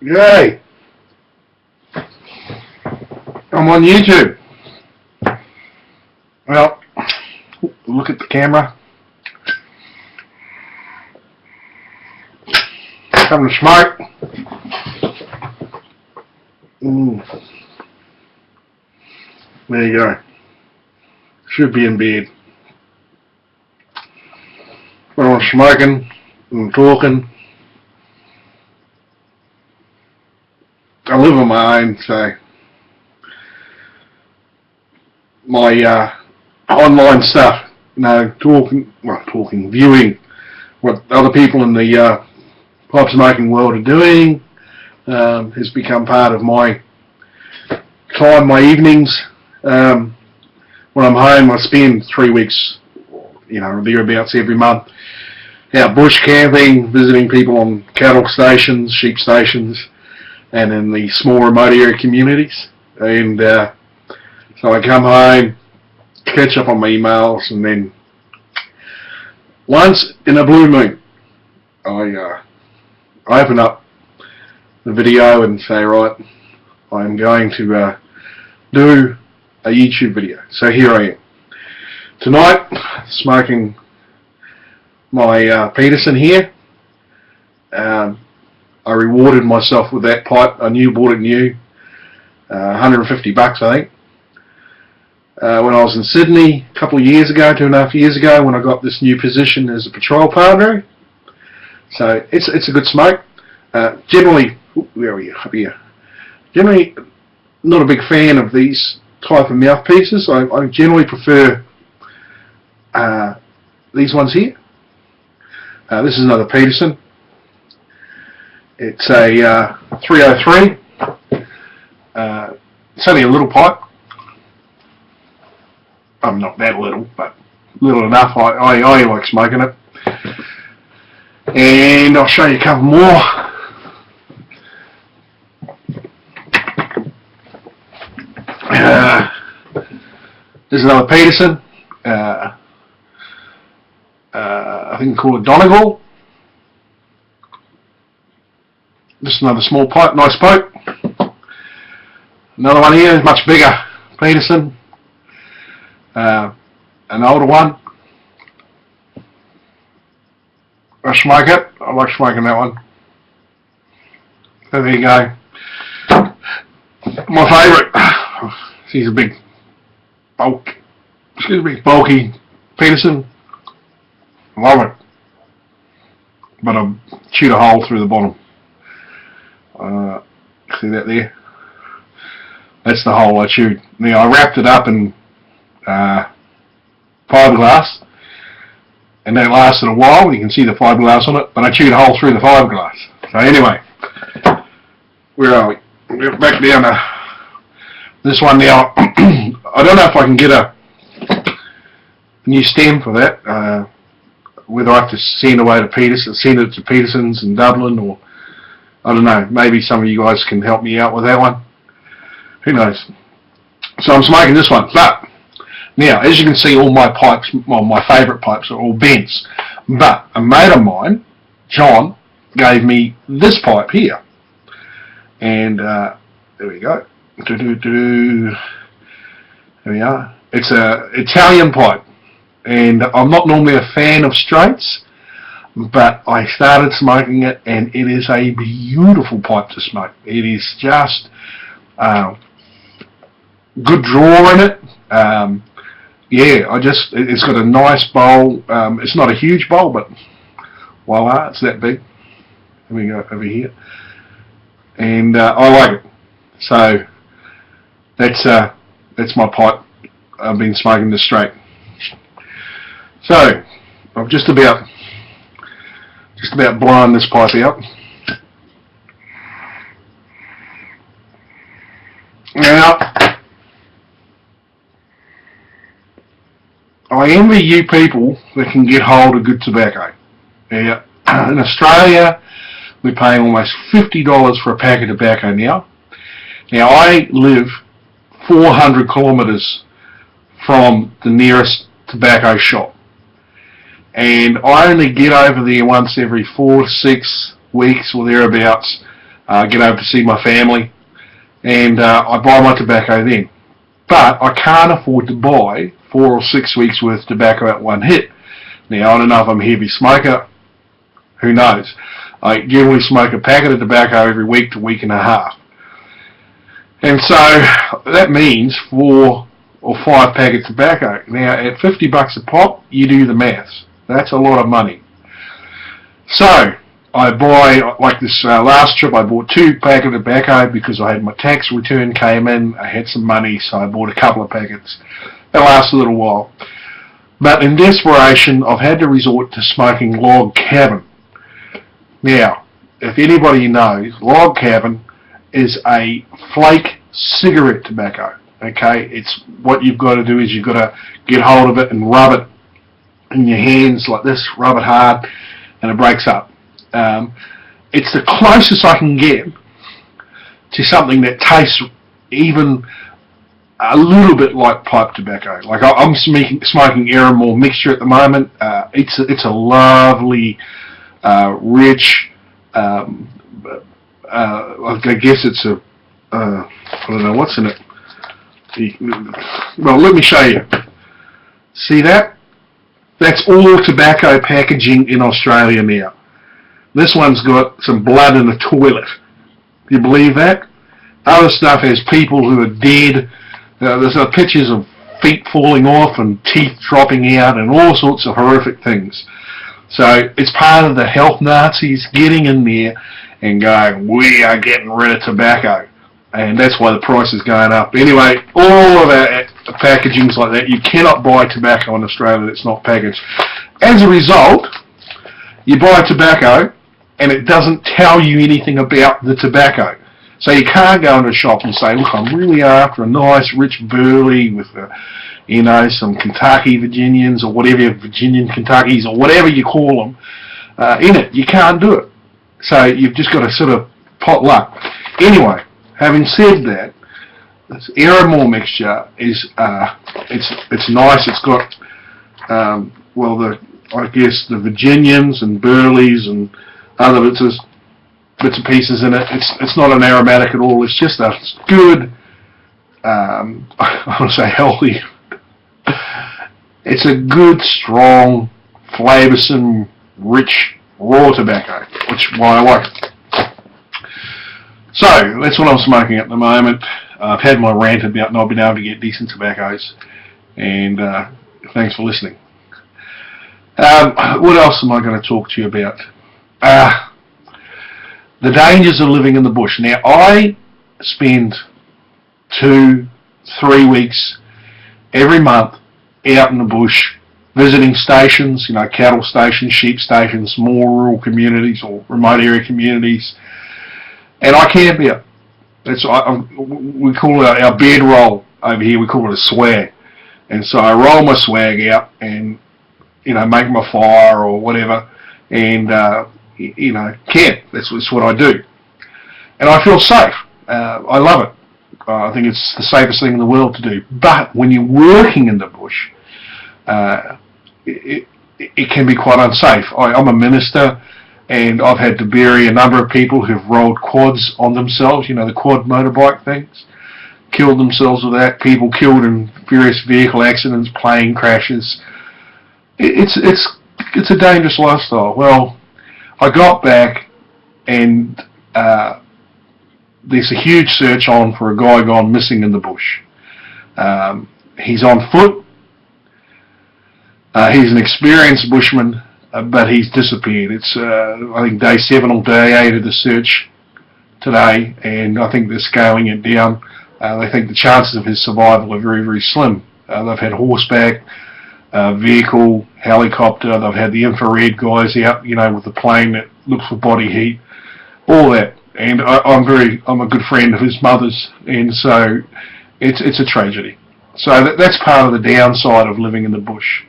Yay! I'm on YouTube. Well, look at the camera. Something to smoke. There you go. Should be in bed. When I'm smoking and talking, I live on my own, so my online stuff, viewing what other people in the pipe smoking world are doing, has become part of my time, my evenings. When I'm home, I spend 3 weeks, thereabouts every month, out bush camping, visiting people on cattle stations, sheep stations, and in the small remote area communities. And so I come home, catch up on my emails, and then once in a blue moon, I open up the video and say, right, I'm going to do a YouTube video. So here I am. Tonight, smoking my Peterson here. I rewarded myself with that pipe. I bought it new, $150 I think. When I was in Sydney a couple of years ago, 2.5 years ago, when I got this new position as a patrol partner. So it's a good smoke. Generally, where are you? Up here. Generally, not a big fan of these type of mouthpieces. I generally prefer these ones here. This is another Peterson. It's a 303. It's only a little pipe. I'm not that little, but little enough. I like smoking it. And I'll show you a couple more. This is another Peterson. I think called a Donegal. Just another small pipe, nice pipe. Another one here is much bigger, Peterson. An older one. I smoke it. I like smoking that one. So there you go. My favourite. He's a big bulky Peterson. Love it. But I chewed a hole through the bottom. See that there? That's the hole I chewed. Now I wrapped it up in fiberglass, and that lasted a while. You can see the fiberglass on it, but I chewed a hole through the fiberglass. So anyway, where are we? We're back down to this one now. I don't know if I can get a new stem for that. Whether I have to send it to Peterson's in Dublin, or I don't know. Maybe some of you guys can help me out with that one. Who knows? So I'm smoking this one. But now, as you can see, all my pipes, well, my favourite pipes, are all bents. But a mate of mine, John, gave me this pipe here, and there we go. There we are. It's a Italian pipe, and I'm not normally a fan of straights, but I started smoking it, and it is a beautiful pipe to smoke. It is just good draw in it. It's got a nice bowl. It's not a huge bowl, but voila, it's that big. Here we go over here, and I like it. So that's my pipe. I've been smoking this straight. So I've just about blown this pipe out. Now, I envy you people that can get hold of good tobacco. Now, in Australia, we're paying almost $50 for a pack of tobacco now. Now, I live 400 kilometres from the nearest tobacco shop, and I only get over there once every 4 to 6 weeks or thereabouts get over to see my family, and I buy my tobacco then. But I can't afford to buy 4 or 6 weeks worth of tobacco at one hit. Now, I don't know if I'm a heavy smoker, who knows. I generally smoke a packet of tobacco every week to week and a half. And so that means 4 or 5 packets of tobacco. Now, at $50 a pop, you do the maths. That's a lot of money. So I buy, like this last trip, I bought 2 packets of tobacco because I had my tax return came in, I had some money, so I bought a couple of packets. That lasts a little while. But in desperation, I've had to resort to smoking log cabin. Now, if anybody knows, log cabin is a flake cigarette tobacco. Okay, it's what you've got to do is you've got to get hold of it and rub it in your hands like this, rub it hard, and it breaks up. It's the closest I can get to something that tastes even a little bit like pipe tobacco. Like I'm smoking Aramore mixture at the moment. It's a lovely, rich. I guess it's a. I don't know what's in it. Well, let me show you. See that? That's all tobacco packaging in Australia now. This one's got some blood in the toilet. Do you believe that? Other stuff has people who are dead. There's pictures of feet falling off and teeth dropping out and all sorts of horrific things. So it's part of the health Nazis getting in there and going, we are getting rid of tobacco. And that's why the price is going up. Anyway, all of our packaging's like that. You cannot buy tobacco in Australia that's not packaged. As a result, you buy tobacco and it doesn't tell you anything about the tobacco. So you can't go into a shop and say, look, I'm really after a nice rich burley with, some Kentucky Virginians or whatever, Virginian Kentuckys or whatever you call them, in it. You can't do it. So you've just got to sort of pot luck. Anyway, having said that, this Aramore mixture is, it's nice. It's got, I guess the Virginians and burleys and other bits and pieces in it. It's not an aromatic at all. It's just a good, I want to say healthy. It's a good, strong, flavoursome, rich, raw tobacco, which is why I like it. So, that's what I'm smoking at the moment. I've had my rant about not being able to get decent tobaccos, and thanks for listening. What else am I going to talk to you about? The dangers of living in the bush. Now, I spend 2-3 weeks every month out in the bush visiting stations, cattle stations, sheep stations, more rural communities or remote area communities, and I camp out. We call it our bedroll over here. We call it a swag, and so I roll my swag out and make my fire or whatever, and camp. That's what I do, and I feel safe. I love it. I think it's the safest thing in the world to do. But when you're working in the bush, it can be quite unsafe. I'm a minister, and I've had to bury a number of people who've rolled quads on themselves, the quad motorbike things, killed themselves with that, people killed in various vehicle accidents, plane crashes. It's a dangerous lifestyle. Well, I got back and there's a huge search on for a guy gone missing in the bush. He's on foot. He's an experienced bushman, but he's disappeared. It's, I think, day 7 or day 8 of the search today, and I think they're scaling it down. They think the chances of his survival are very, very slim. They've had horseback, vehicle, helicopter. They've had the infrared guys out, with the plane that looks for body heat, all that. And I'm a good friend of his mother's, and so it's a tragedy. So that's part of the downside of living in the bush.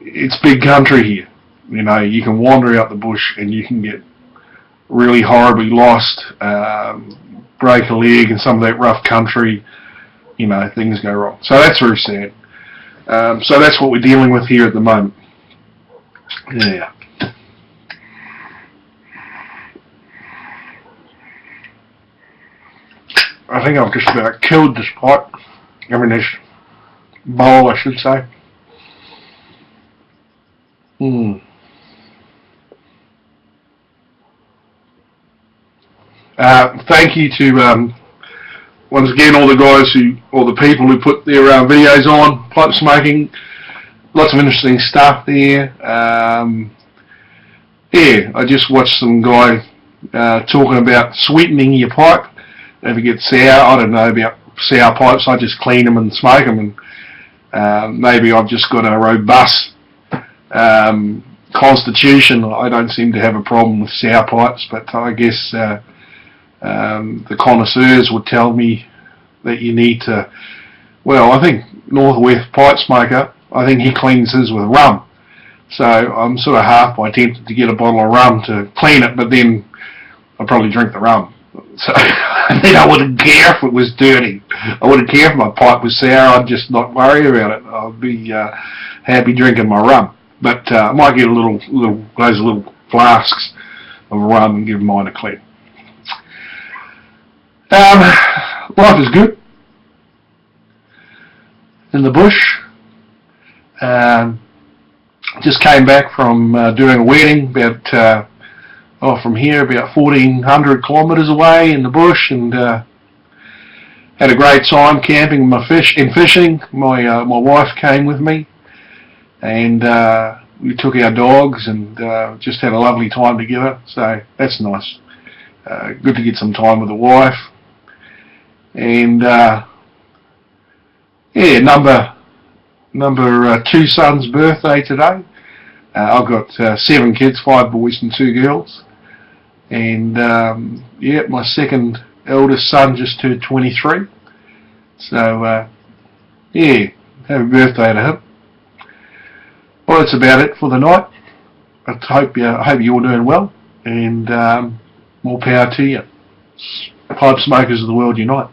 It's big country here. You can wander out the bush and you can get really horribly lost, break a leg in some of that rough country. Things go wrong. So that's very sad. So that's what we're dealing with here at the moment. Yeah. I think I've just about killed this pipe. I mean, this bowl, I should say. Thank you to, once again, all the people who put their videos on, pipe smoking. Lots of interesting stuff there. Yeah, I just watched some guy talking about sweetening your pipe. If it gets sour, I don't know about sour pipes, I just clean them and smoke them. And maybe I've just got a robust constitution. I don't seem to have a problem with sour pipes, but I guess the connoisseurs would tell me that you need to. Well, I think Northwest Pipe Smoker, I think he cleans his with rum. So I'm sort of half by tempted to get a bottle of rum to clean it, but then I'll probably drink the rum. So then I wouldn't care if it was dirty. I wouldn't care if my pipe was sour. I'd just not worry about it. I'd be happy drinking my rum. But I might get those little flasks of rum and give mine a clean. Life is good in the bush. Just came back from doing a wedding about from here about 1,400 kilometres away in the bush, and had a great time camping and fishing. My wife came with me, and we took our dogs and just had a lovely time together. So that's nice. Good to get some time with the wife. And yeah, number 2 son's birthday today. I've got 7 kids, 5 boys and 2 girls. And yeah, my second eldest son just turned 23. So yeah, happy birthday to him. Well, that's about it for the night. I hope you're all doing well, and more power to you. Pipe smokers of the world unite.